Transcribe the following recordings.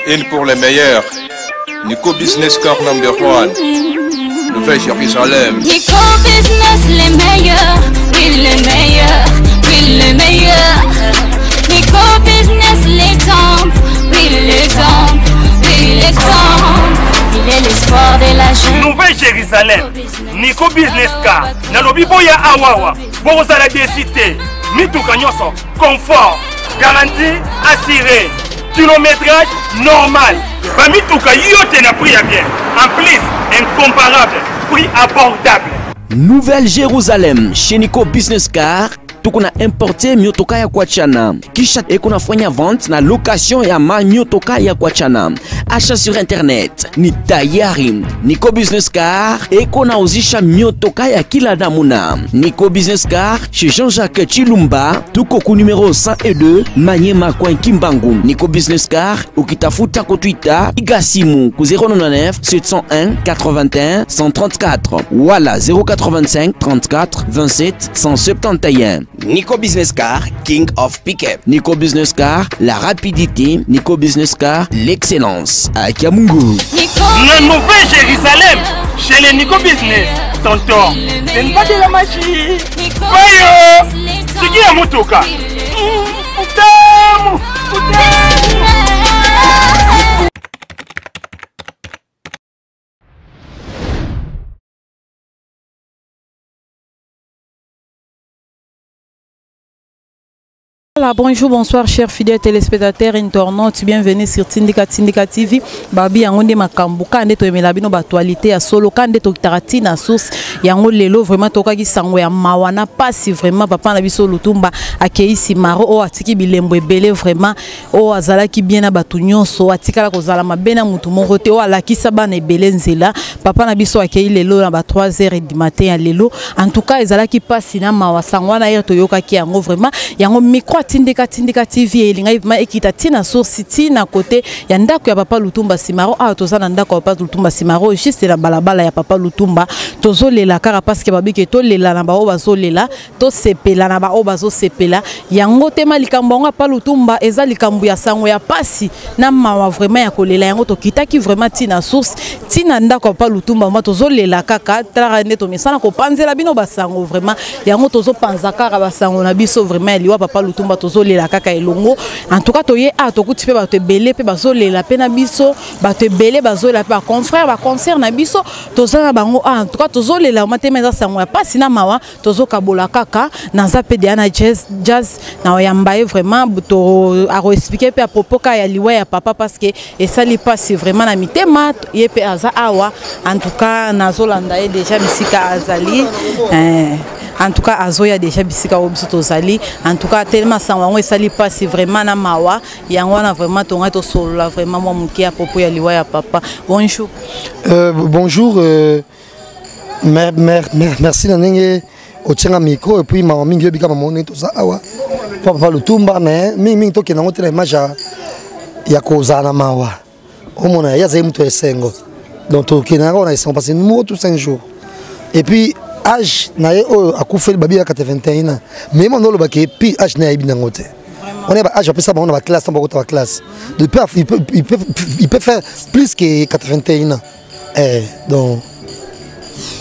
Une pour les meilleurs. Nico Business Car number 1. Nouvelle Jérusalem. Nico Business les meilleurs. Oui les meilleurs. Oui les meilleurs. Nico Business l'exemple. Oui l'exemple. Oui l'exemple. Il est l'espoir de la jeune. Nouvelle Jérusalem. Nico Business Car. Nalobi boya awawa. Bozala décité. Mituka nyoso. Confort. Garantie assurée. Kilométrage normal. Bamituka yote na prix bien. En plus, incomparable. Prix abordable. Nouvelle Jérusalem. Chez Nico Business Car. Tukuna importe miotoka ya kuachana. Kisha ekuna fanya vente na location ya miotoka ya kuachana. Achat sur internet ni tayari. Nico Business Car ekuna uzisha miotoka ya kila namuna. Nico Business Car chez Jean-Jacques Chilumba. Tuko ku numéro 102 Manyema kwa Kimbangu. Nico Business Car ukitafuta ku Twitter igasimu ku 099 701 81 134 wala 085 34 27 171. Nico Business Car, King of Pickup. Nico Business Car, la rapidité. Nico Business Car, l'excellence. À Kiamungu. La Nouvelle Jérusalem, chez les Nico Business. Tonton, ce n'est pas de la magie. Voyons, c'est qui a Motoka? Putain. Voilà, bonjour, bonsoir chers fidèles téléspectateurs internautes, bienvenue sur Tindika TV. Babi yangonde makambu kande to emela bino batualité ya solo kande to tarati na source yango lelo vraiment toka ki sango ya mawana pasi vraiment papa na biso lutumba akeisi maro o atiki bilembo ebele vraiment o azala ki bien na batu nyonso atikala ko zala mabena mutu moko te o alakisa bana ebele nzela papa na biso akei lelo na ba 3h du matin ya lelo en tout cas ezala ki pasi na mawa sango na to yoka ki yango vraiment yango micro Tindika TV elinga ma ekita tina source tina côté ya ndako ya papa Lutumba Simaro a tozana ndako ya papa Lutumba Simaro juste la balabala ya papa Lutumba tozolela kara parce que babiki to lela na ba o bazolela to sepela na ba o bazo sepela yango tema likambo nga papa Lutumba eza likambo ya sango ya pasi na mawa vraiment ya kolela yango to kitaki vraiment tina source tina ndako ya papa Lutumba ma tozolela kaka tala ne to misana ko panzela bino basango vraiment yango tozo panza kara basango na biso vraiment liwa papa Lutumba tozolela kaka elongo en tout cas toye a tokuti pe ba te belé pe bazolela pe na biso ba te belé bazolela pe ba confrère ba concert na biso tozana bango en tout cas tozolela matema za sango ya pasi na mawa tozokabola kaka na za pe de na jazz na yambaye vraiment to a expliquer pe à propos ka ya liwa ya papa parce que et ça li passe vraiment na mitema ye pe aza awa en tout cas nazolanda e déjà bisika azali en tout cas azoya déjà bisika obiso tozali en tout cas tellement sango esali passe vraiment na mawa yango na vraiment tonga to solo vraiment moi muki à propos ya liwa ya papa bonjour bonjour merci na ndenge otianga micro et puis ma mingi bika mamone to za awa papa Lutumba mais mingi to kena ngotela image ya kozana mawa omona ya zaimu to esengo donc to kena ngona esengo parce que nous tous 5 jours et puis âge nae o akufeli babi ya 81 ans mais mon lo baké puis âge na ibina ngote on est âge après ça on a la classe on va la classe depuis il peut faire plus que 81 ans donc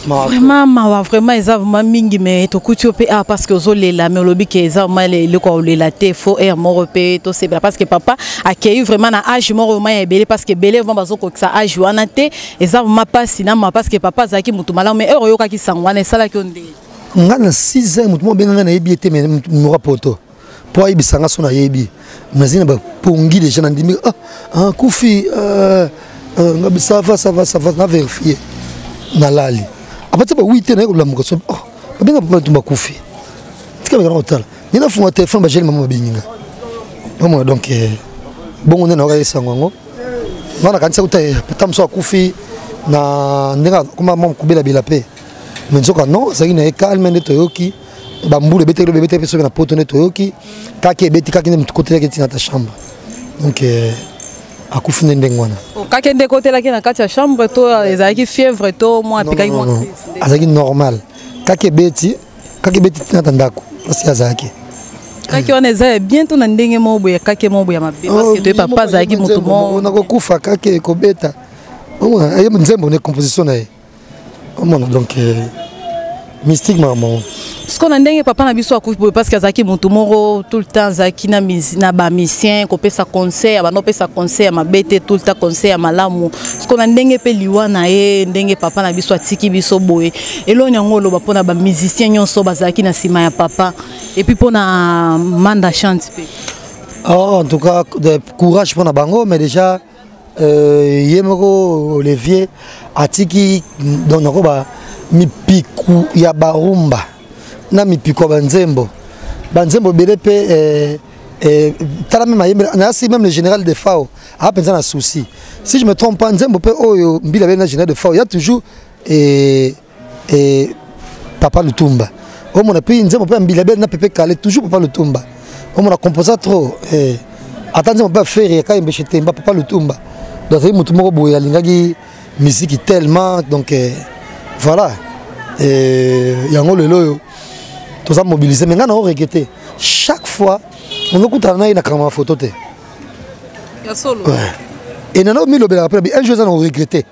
vraiment mawa vraiment eza vraiment mingi mais to kuti pe parce que ozolela mais lobi ke eza vraiment le ko olela te fo air moro pe to c'est parce que papa akei vraiment na âge moro ma ebele parce que belé vont bazoko que ça âge wana te eza vraiment pas sinama parce que papa zaki mutu malamu mais heure yoka ki sangwana sala ki onde ngana 6 ans mutu mo benga na yebi te mais mo rapoto po yebi sanga sona yebi mazina ba pongi déjà na ndimi kufi ngabi ça va na vérifier na lali après ça 8 ans la mukaso benga papa Lutumba kufi tika ngana hôtel ni na funga téléphone ba jeli mama binga maman donc bon on est na ka sango ngana kanisa uta patamso kufi na ndenga kuma mama kubela bila pe mais nzoka non ça ina calme ne toyoki bambule bete pe so na poto ne toyoki kake beti kake ne côté yake tina ta chambre donc akufi ndengwana kakende côté là qui na kati ya chambre to ezaki fièvre to moi apika moi azaki normal kake beti tina tandako parce que azaki kaki wana eza bien to na ndenge mobo ya kaki mobo ya mabe parce que to papa zaki mutu mo on a kokufa kaki kobeta aye nzembo ne composition na ye omona donc mystique maman ce qu'on a ndenge papa na biso akufi parce que zaki mutu moko tout le temps zaki na ba musicien ko pesa concert ba no pesa concert mabete tout le temps concert ya malamu ce qu'on a ndenge pe liwa na ye ndenge papa na biso atiki biso boye elo nyango lo ba pona ba musicien nyonso bazaki na sima ya papa et puis pona manda chante pe en tout cas de courage pour na bango mais déjà yemoko Olivier atiki donc ba mipiku ya barumba na mipiku banzembo bele pe tala même si même le général de FAO a pensé na souci si je me trompe pas nzembo pe oyo mbila bele na général de FAO il y a toujours Papa Lutumba o mon pays nzembo pe mbila bele na pepe kale toujours Papa Lutumba o mon a composé trop attendez on peut faire quand il chete Papa Lutumba donc il mutu moko boya lingaki musique tellement donc voilà yango lelo tout ça mobilisé mais on a regretté chaque fois on a écouté na caméra photo te ya solo et nana mi lobela après un jour ça on regretté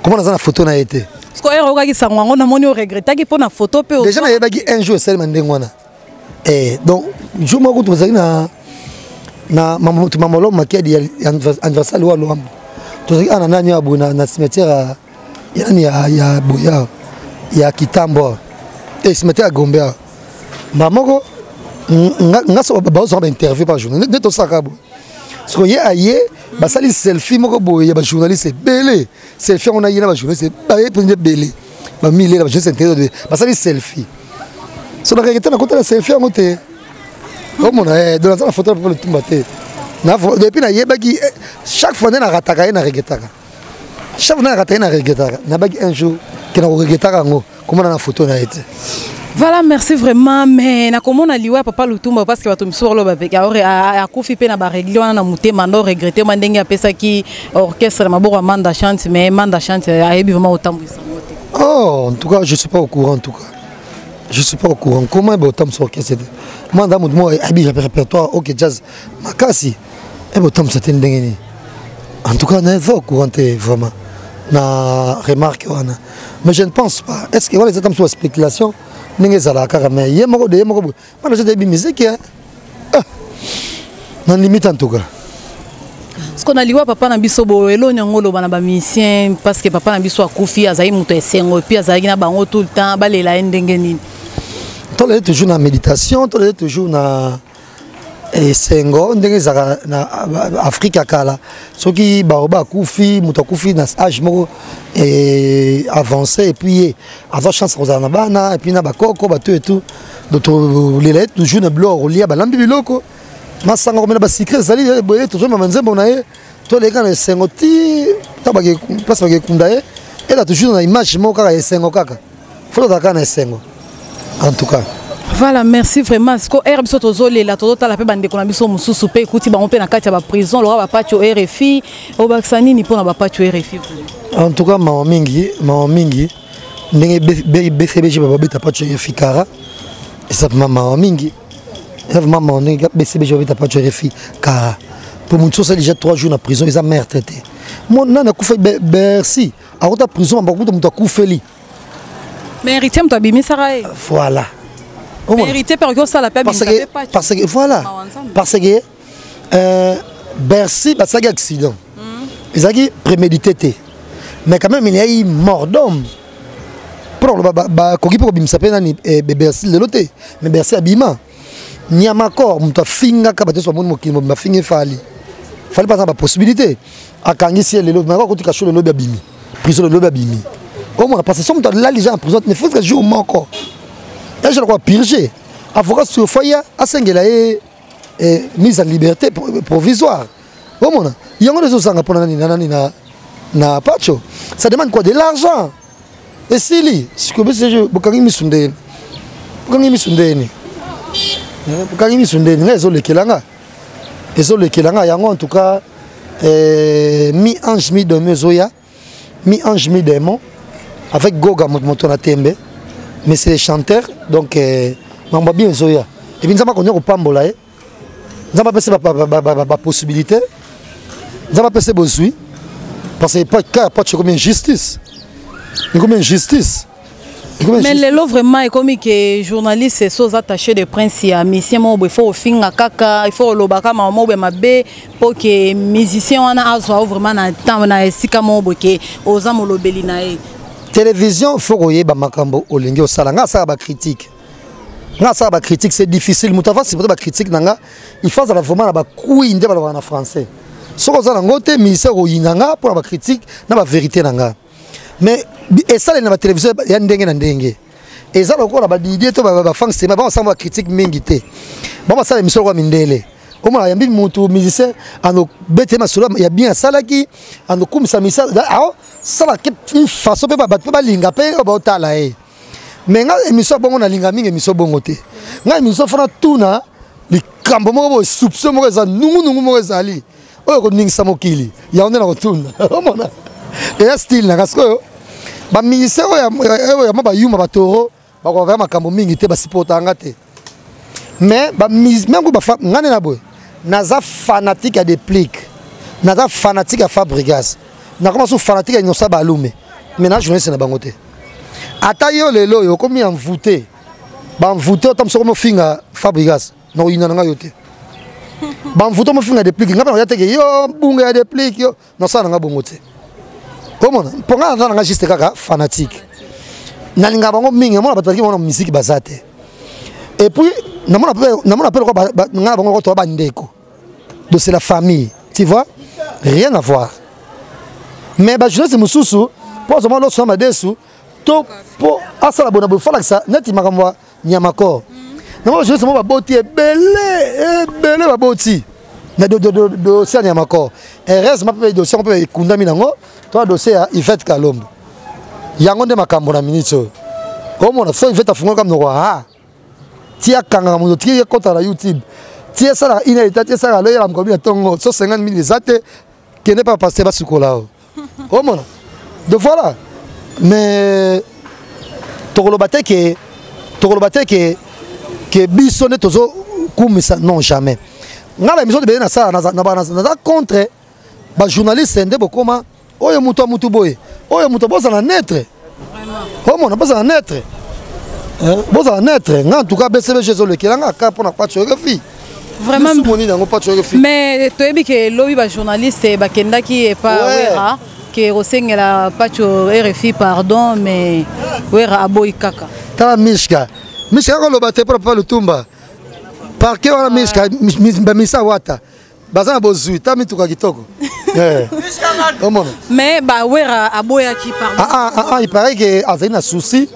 comment on a la photo na été parce que ero kaki sango na moni o regretté ki pona photo pe déjà na yebaki un jour seulement ndengwana donc jour moko to zaki na mamolo makedi anniversaire wa loam to zaki ana nani abuna na cimetière ya boya ya Kitambo et cimetière à Gombe mamoko ngaso ba interview par journée de to sakabo parce que aye ba sali selfie moko boye ba journaliste belé selfie on a yina ba journaliste ba prendre belé ba mille ba journaliste intérêt ba sali selfie so na regretté na côté la selfie en côté comme on a dans la photo pour le tombaté na depuis na yebaki chaque fois na rataka na regrettaka chaque fois na rataka na regrettaka na baki un jour que na regrettaka ngo comment na photo na été. Voilà, merci vraiment. Mais na comment on a lié Papa Lutumba parce que batum sur le babek a kufi pe na ba régler na muté mando regretter mandenge a pesa ki orchestre maboko Amanda chante mais Amanda chante a yebi vraiment autant buisa. Oh, en tout cas, je suis pas au courant en tout cas. Je suis pas au courant. Comment est autant sur orchestre? Manda mutu mo abi répertoire OK jazz makasi. Et autant c'était ndenge. En tout cas, on est au courant vraiment. Na remarque wana. Mais je ne pense pas. Est-ce que voilà les atomes sur spéculation? Mais il y a des musiques non limite en tout cas. Ce qu'on a lié papa na biso bo elo nyangolo bana ba musicien parce que papa na biso akufi azai muto esengo puis azai na bango tout le temps balela ndenge nini. Toi est toujours na méditation, toi est toujours na esengo ndenge zaka na Afrika kala. Soki baoba akufi muto akufi na âge moko avancé et puis avoir chance aux anabana et puis na bakoko batu et tout donc les toujours na blor lia balambi biloko masanga komena ba secret zali boye toujours manzembo na ye to les gars na sengoti tabage place bage kundaye et là toujours na image moko kaka esengo kaka faut daka na esengo en tout cas. Voilà, merci vraiment. Ce que RB Sotozole la toto la pe bande ko na biso mususu pe ekuti bango pe na kati ya ba prison lo ba pacho RFI o baksani ni pona ba pacho RFI. En tout cas maman mingi ndenge BCBG baba beta pacho RFI kara et ça maman mingi maman ndenge BCBG baba beta pacho RFI kara pour mon ça déjà 3 jours na prison ils a mère traité mon nana kufa Bercy a rota prison ba kuta muta kufeli mais héritier mto abimi sarae voilà. Mérité par que ça la paix parce que voilà parce que Bercy ça accident ils a dit prémédité mais quand même il y a eu mort d'homme pour ba koki pour bimisa pena ni Bercy le loté mais Bercy abima nyama corps muta finga ka bateso mon mokimo ma finga fallait pas ça possibilité akangi si le loté mais ko tika le lobi abimi prison le lobi abimi au moins parce que somme là les gens en prison ne faut que jour encore. Et je crois purger. Avocat sur foyer à Sengela et mise en liberté provisoire. Bon mon, il y a des choses pour na pacho. Ça demande quoi de l'argent. Et si ce que je bukangi misundeni. Bukangi misundeni. Bukangi misundeni ngezo lekelanga. Ezo lekelanga yango en tout cas mi ange mi démon zoya. Mi ange mi démon avec Goga moto na tembe. Mais c'est les chanteurs, donc on va bien Zoya. et puis nzamba konyo ko pambola nzamba pese ba possibilité nzamba pese bozui parce que pas comme injustice comme injustice. Mais lelo vraiment et comme que journaliste sont attachés de prince à mission mo il faut finga kaka il faut lobaka mamo be mabe pour que musicien wana azwa vraiment na temps na esika mo boke ozamo lobeli na e télévision faut koyeba makambo olingi osala nga ça ba critique c'est difficile mutava c'est ba critique nanga il faut vraiment ba kuyi nde ba na français soko za ngote ministère oyinanga pour ba critique na ba vérité nanga. Mais et ça na télévision ya ndenge na ndenge et ça lokora ba didie to ba fans tema ba ensemble critique mingi te ba ça émission kwa mindele o mala yambi mutu musicien ano bete masolo ya bien salaki ano kumisa misa ah sala ke façon pe ba linga pe ba otala mais nga émission bongo na linga mingi émission bongo te nga émission fana tuna likambo mo soupçon mo za nungu mo zali o ko ningi samokili ya onena ko tuna o mona et style na kasko ba ministère ya ba yuma ba toro ba ko vraiment makambo mingi te ba supportanga te mais ba mengo ba ngane na boy naza fanatique ya déplique naza fanatique ya Fabregas na commence fanatique ya Inosa Balume mais na journaliste na bango te ata yo lelo yo komi envoûté ba envoûté otam soko mo finga Fabregas na oyina nga yo te ba envoûté mo finga déplique ngapa ya te yo bunga ya déplique yo na sa nga bongo te. Comment pour nga na juste kaka fanatique na linga bango mingi mona bataki mona musique bazate et puis na mona appelle quoi nga bango ko to ba ndeko de c'est la famille tu vois rien à voir mais ba jeunesse mususu pour moi lo soma desu to po asala bona bo fala ça neti makamwa nyamakor na moi jeunesse mo ba boti belé ba boti na do c'est nyamakor et reste ma pe dossier on peut kundami nango toi dossier à Yvette Kalombo yango nde makambo na minute o mona so Yvette afunga comme no ha tia kanga mo tia kota na YouTube tia sala ina ita tia sala le ya mkobi tongo so 50 000 zate qui n'est pas passé ba sukola o mona de voilà mais tokoloba te que bisone tozo kumisa non jamais ngala émission de bena ça na contre ba journaliste ndé bokoma oyo mutu boye oyo mutu boza na netre vraiment mona boza na netre nga en tout cas BCB Jésus le kelanga ka pona kwa chorefi vraiment moni nango pa chorefi mais toyebi ke lobi ba journaliste bakendaki e pa wera ke osengela pacho RFI pardon mais wera aboyi kaka ta mishka ko lobate pour pas le tumba par que wana mishka misa wata bazana bozui ta mituka kitoko mais ba wera aboya ki pardon il paraît que azina souci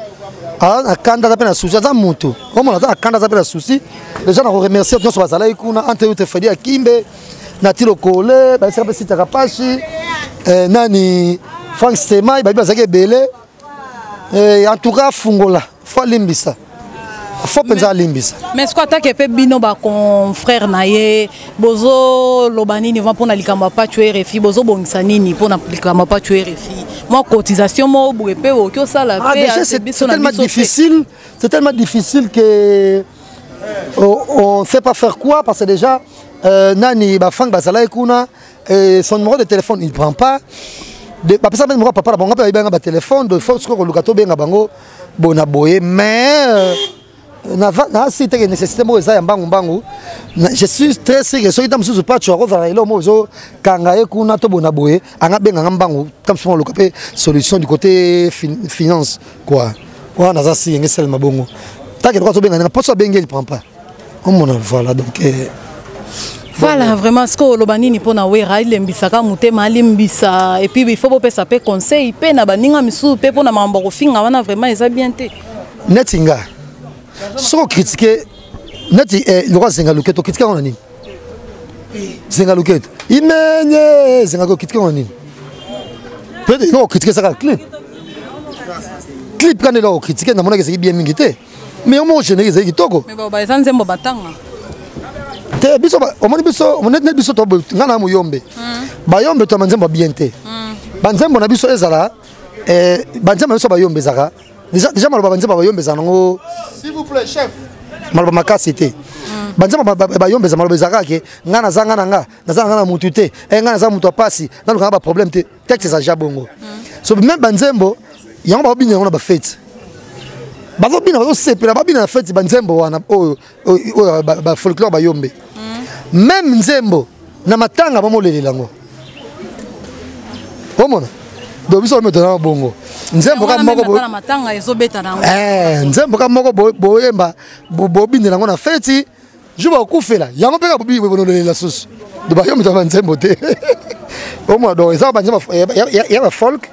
a kanda za pena souci za mutu omona za kanda za pena souci déjà na remercier tous bazala ikuna ante yote fadi akimbe na tilo kole ba sika sita kapashi nani Frank Stemai ba bazake belé en tout cas fungola faut limbisa faut penser limbisa mais ce qu'attaque pe bino ba confrère naye bozo lobanini va pona likamba pa tuer refi bozo bongisa nini pona likamba pa tuer refi moi cotisation mo buepe o kyo sala pe c'est tellement difficile que on sait pas faire quoi parce que déjà nani ba fang bazala ikuna son numéro de téléphone il prend pas de ba pesa numéro papa bango pe ba téléphone de faut ko lukato benga bango bona boye mais na cité que nécessité mo za mbangu je suis très sûr que so itam susu pa choro za ilo mo zo kanga e kuna to bona boye anga benga mbangu tam so lo kapé solution du côté finance quoi wana za si ngesel mabongo ta que droit to benga na poso benga il prend pas on mon voilà donc voilà vraiment ce que lobanini pona wera ilembisaka mutema alimbisa et puis il faut pesa pe conseil pe na baninga misu pe pona mambo ko finga wana vraiment eza bien te netinga so critiquer neti le roi zenga luketo critiquer on nini zenga luketo imenye zenga ko critiquer on nini peut-être non critiquer ça clip quand il a critiqué na mona que c'est bien mingité mais au moins généré c'est kitoko mais ba eza nzembo batanga te biso o moni biso on net biso to ngana mo yombe ba yombe to manzembo bien te banzembo na biso ezala banzembo biso ba yombe zaka déjà maloba banzembo ba yombe zanango s'il vous plaît chef maloba makasité banzembo bayombeza maloba ezaka ke nga nazanga na mutu te nga naza mutu apasi naluka ba problème te texte za jabongo so même banzembo yango babina yango na ba fête bazobina bazosepela babina na fête banzembo wana oyo ba folklore bayombe même nzembo na matanga bamolelela ngo omona do biso metona bongo nzembo ka moko na matanga ezobeta nango nzembo ka moko boyemba bobindela ngo na fête juba okufela yango peka bobi bonolela susu do bayombe to nzembo te omona do eza banzembo ya ba folk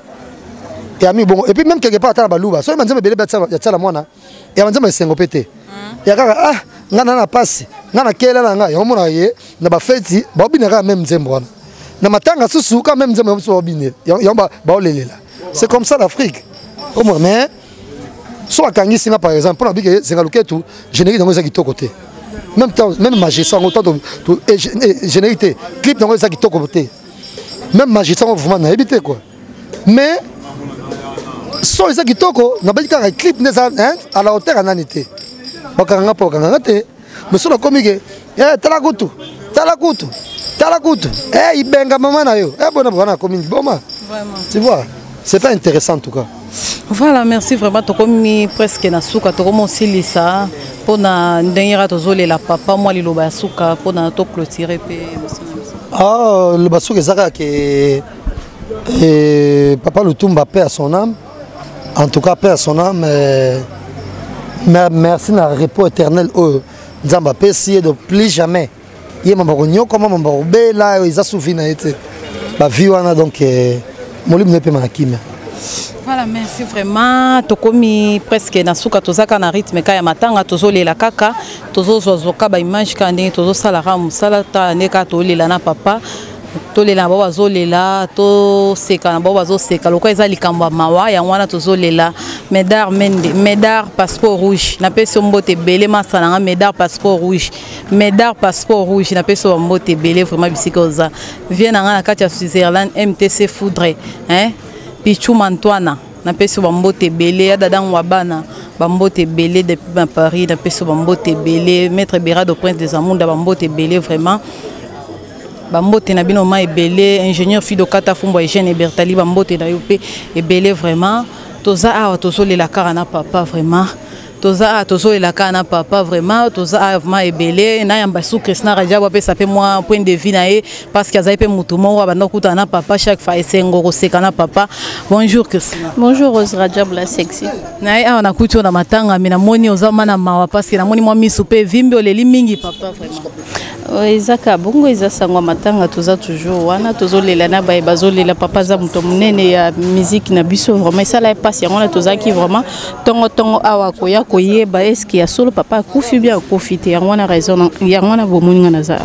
ya mi bongo et puis même quelque part à la baluba so banzembo bele ya tsala mwana ya banzembo esengo pete ya kaka ngana na pasi ngana kela na nga yango mona ye na ba fête bobinaka même nzembo wana na matanga susu quand même nzembo so bobine yango baolelela c'est comme ça l'Afrique au moins mais soit kangisi nga par exemple pour na bike zengaluke tout générique dans ça qui to côté même temps même magistrat autant to générité clip dans ça qui to côté même magistrat vraiment na éviter quoi mais so ça qui toko na ba ka clip neza à la hauteur ananité bakanga te mais sur le comique talakutu ibenga maman na yo bona bona commune boma vraiment tu vois c'est pas intéressant en tout cas. Voilà, merci vraiment. Tu as presque na souka, tu as aussi lisa pour na dernière tozole la papa moi li loba souka pour na to clôturer le basouka zaka que papa Lutumba paix à son âme. En tout cas paix à son âme. Merci na repos éternel au Nzamba paix si de plus jamais. Yema baronyo comment mamba bela ils a souffert na été. Ba vie wana donc molim ne peut makime. Voilà, merci vraiment. Tokomi presque na souka tozaka na rythme kaya matanga tozolela kaka tozozozoka ba image kande tozosala musala ta neka tolela na papa tolela ba bazolela to seka na ba bazoseka loko eza likambo mawa ya wana tozolela medar passeport rouge na peso mbote belé masana nga medar passeport rouge na peso mbote belé vraiment bisikoza vient na kati ya Switzerland MTC Foudre hein Pichou Mantoana na peso bambote belé ya dadang wabana bambote belé depuis Paris na peso bambote belé maître Berado Prince des Amunda bambote belé vraiment bambote na bino ma belé ingénieur Fido Kata Fumbo Eugène Bertali bambote na yope et belé vraiment toza awa tozole la karana papa vraiment toza tozole la karana papa vraiment toza vraiment et belé na yamba sou Krishna Raja pe ça fait moi point de vue na parce qu'il y a pe mutumo wa bana kutana papa chaque fois esengo kosekana papa. Bonjour Krishna. Bonjour Rose Rajab la sexy. Na awa na kutu na matanga mina moni ozama na mawa parce que na moni moi misupe vimbi oleli mingi papa vraiment. Ezaka bongo ezasangwa matanga toza toujours wana tozolela na ba bazolela papa za muto munene ya musique na biso vraiment ça la passe yango na tozaki vraiment tongo awa koya koyeba est-ce qu'il y a solo papa kufi bien profiter yango na raison yango na bomuninga na za.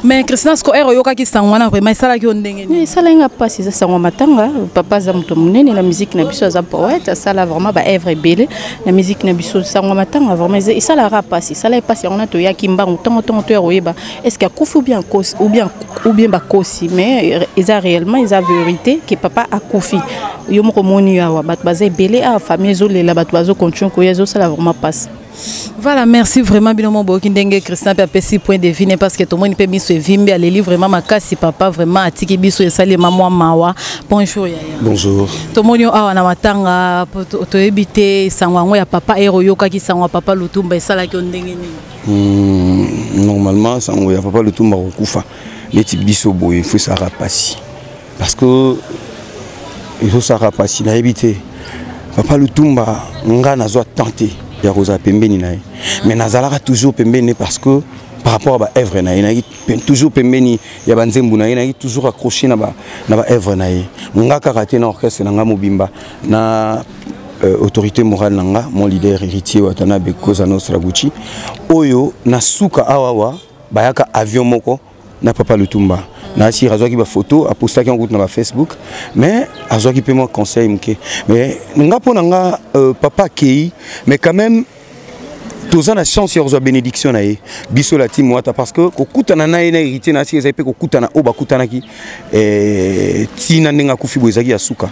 Mais Christina sko ero yoka ki sangwana vraiment sala ki ondenge ni sala nga passe za sangwa matanga papa za muto munene la musique na biso za poète sala vraiment ba œuvre belle la musique na biso sangwa matanga vraiment sala ra passe sala passe yango na to ya kimbango tongo to yoyeba est-ce qu'il y a kufi bien cause ou bien ba kosi mais isa réellement isa vérité que papa a kufi yo moko moni ya bat bazé belle a famille zo lela bat bazo continue ko yezo sala vraiment passe. Voilà, merci vraiment binomo boki ndenge Christian pe apesi point de vue parce que tout le monde peut miso vimbi à leli vraiment makasi papa vraiment atiki biso esali maman mawa. Bonjour yaya. Bonjour. To monyo awa na matanga to ebité sangwango ya papa ero yoka ki sangwa papa Lutumba esala ki ndenge ni. Normalement sangwa ya papa Lutumba okufa leti biso boye faut ça rapasi parce que il faut ça rapasi na ebité papa Lutumba ngana zo tenter ya rosa pembeni nae mais nazalaka toujours pembeni parce que par rapport à œuvre nae toujours pembeni ya banzembu nae toujours accroché na ba œuvre nae nga karaté na orchestre na nga mobimba na autorité morale nanga mon leader héritier Watanabe Koza Nostra Gucci oyo na suka awawa bayaka avion moko na papa Lutumba na si razwaki ba photo a posté en route na Facebook mais azwaki pe moi conseil mke mais nga pona nga papa kei mais quand même Tous la chance de recevoir bénédiction nae biso la team wata parce que kokutana na ina héritier na si ezape kokutana oba kutana ki tina nenga kufi bozaki ya suka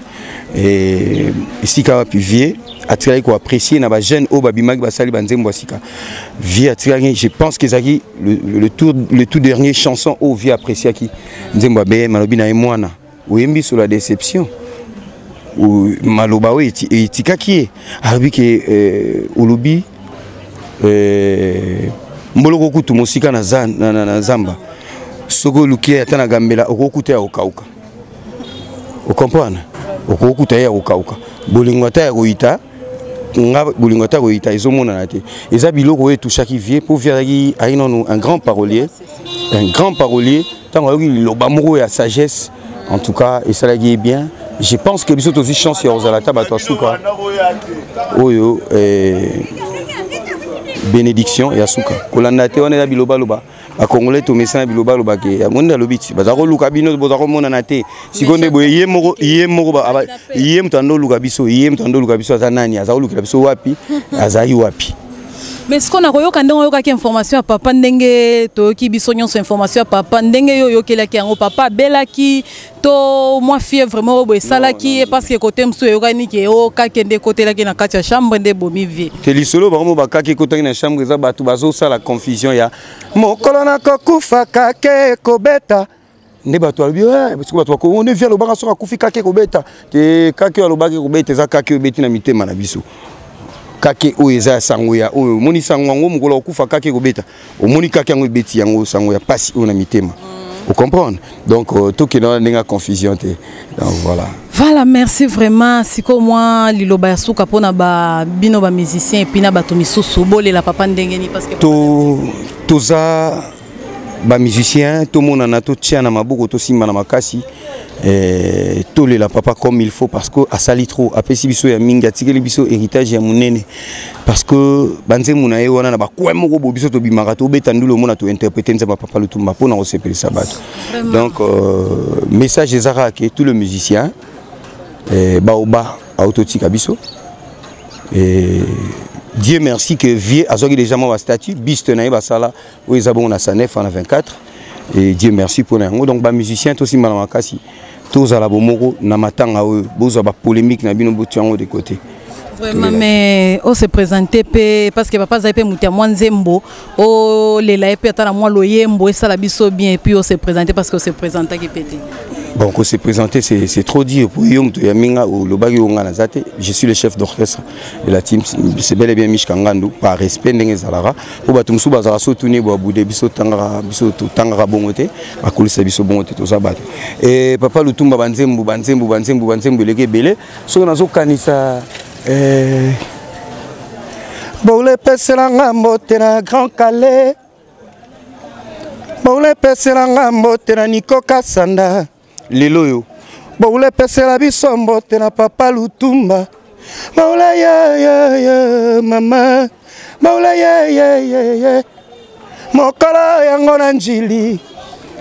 sika puis attiré ko apprécier na ba jeune oba bimaki basali banzembo sika vie attiré je pense que zaki le tout dernier chanson au vie apprécier qui nzembo be malobi na emwana oyembi sur la déception ou maloba we etikaki alobi ke olobi mboloko kutu musika na zamba soko lukia atana gambela okokuta ya okauka o comprendre okokuta ya okauka bolingwata ya koita nga bolingwata koita ezomona na te eza biloko e touchaki vie pour viaki ainono un grand parolier tango yoki loba moko ya sagesse en tout cas et ça l'a bien. Je pense que biso aussi chance ya ozalata bato asuka oyo bénédiction ya suka kolanda te wana biloba loba ba congolais to mesana biloba loba ke ya monde lobiti bazako luka bino bozako mona na te sikonde boye yemoko ba yemtando luka biso azanani azako luka biso wapi azai wapi. Mais ce qu'on a koyoka ndenge oyoka information à papa ndenge toyoki biso nyonso information à papa ndenge yo yokelaki yango papa belaki to moi fier vraiment bo salaki parce que côté mso yoka ni ke o ka kende côté la ki na kati ya chambre nde bomi vie te lisolo bango ba kaki côté na chambre za batu bazo sala confusion ya mokolo na kokufa kake kobeta ne bato albi parce que bato ko on vient lo baka soka kufi kake kobeta te kake lo baka kobeta za kake obeti na mitema na biso kake oeza sangoya oyo moni sango mukolo okufa kake kobeta omoni kake yango beti yango sangoya pasi on a mitema vous comprenez donc tout qui dans une confusion te donc voilà merci vraiment siko moi liloba ya suka pona ba bino ba musicien et puis na bato misusu bolela papa ndengeni parce que toza ba musicien tout monde na to tia na maboko to simba na makasi tolé la papa comme il faut parce que a sali trop apesi biso ya minga tikeli biso héritage ya munene parce que banze muna ye wana na ba kwemo ko biso to bimaka to betandulo mona to interpréter nzamba papa Lutumba pona o sepeli sabato donc message ezara que tout le musicien baoba autotika biso et Dieu merci que vie azoki déjà mon statut biste na ba sala o ezabon na sanef en 24 et Dieu merci pour nous donc ba musicien to simba na makasi tous à la bomoko na matanga o bozo ba polémique na bino botiango de côté vraiment mais on se présenter parce que papa zaipé mutia mwanzembo o lela epé atana mwa loyembo et ça la biso bien et puis on se présenter parce que se présenter qui pété. Bon, qu'on s'est présenté, c'est trop dire pour Yom Yaminga ou le Bagui Onganazate. Je suis le chef d'orchestre de la team. C'est bel et bien Mishkangandou, par respect de Zalara. Pour Batumsou Bazara Sotouni, Boaboude, Bisso Tangara, Bisso Tangara Bongote, Akulisa Bisso Bongote, tout ça. Et Papa Lutumba Banzembu, Légué Belé, sur Nazo Kanisa. Boule Pesselanga Motena, Grand Calais. Boule Pesselanga Motena, Nico Kassanda. Leloyo baule pesela bisombo te na papa Lutumba baule ya mama baule ya mokala yango na njili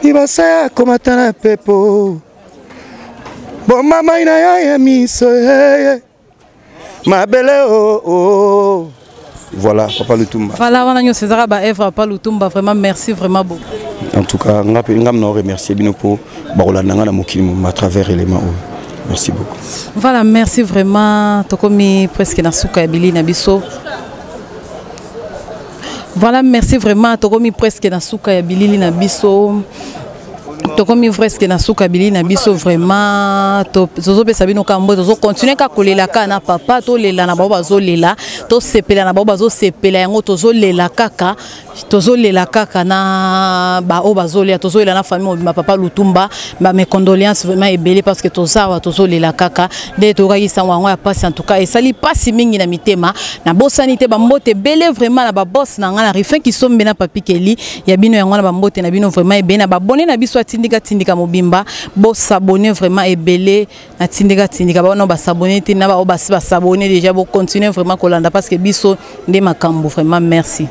ibasa komata na pepo bo mama ina ya miso mabele oh voilà papa Lutumba voilà wana nyo César ba Eva papa Lutumba vraiment merci vraiment beaucoup. En tout cas, je remercie pour à travers l'élément. Merci beaucoup. Voilà, merci vraiment. Tokomi presque na suka bili na biso. Voilà, merci vraiment. Tokomi presque na suka bili na biso. Tokomi presque na suka bili na biso vraiment. Tozo pe sabino kambo tozo continuer ka kolela kana papa to lela na baba zo lela to sepela na baba zo sepela yango tozo lela kaka. Tozo lela kaka na ba o bazolia tozo lela na famille ma papa Lutumba ba mes condoléances vraiment ebelé parce que toza tozo lela kaka de to kaki sangwa ya passe en tout cas et sali passe mingi na mitema na bosanité ba mbote belé vraiment na ba boss na ngana rifin qui sombe na papi Keli ya bino yango na ba mbote na bino vraiment ebelé na ba bonné na biso tindika mobimba bo s'abonner vraiment ebelé na tindika ba no ba s'abonner tina ba o ba s'abonner déjà bo continuer vraiment kolanda parce que biso nde makambo vraiment merci.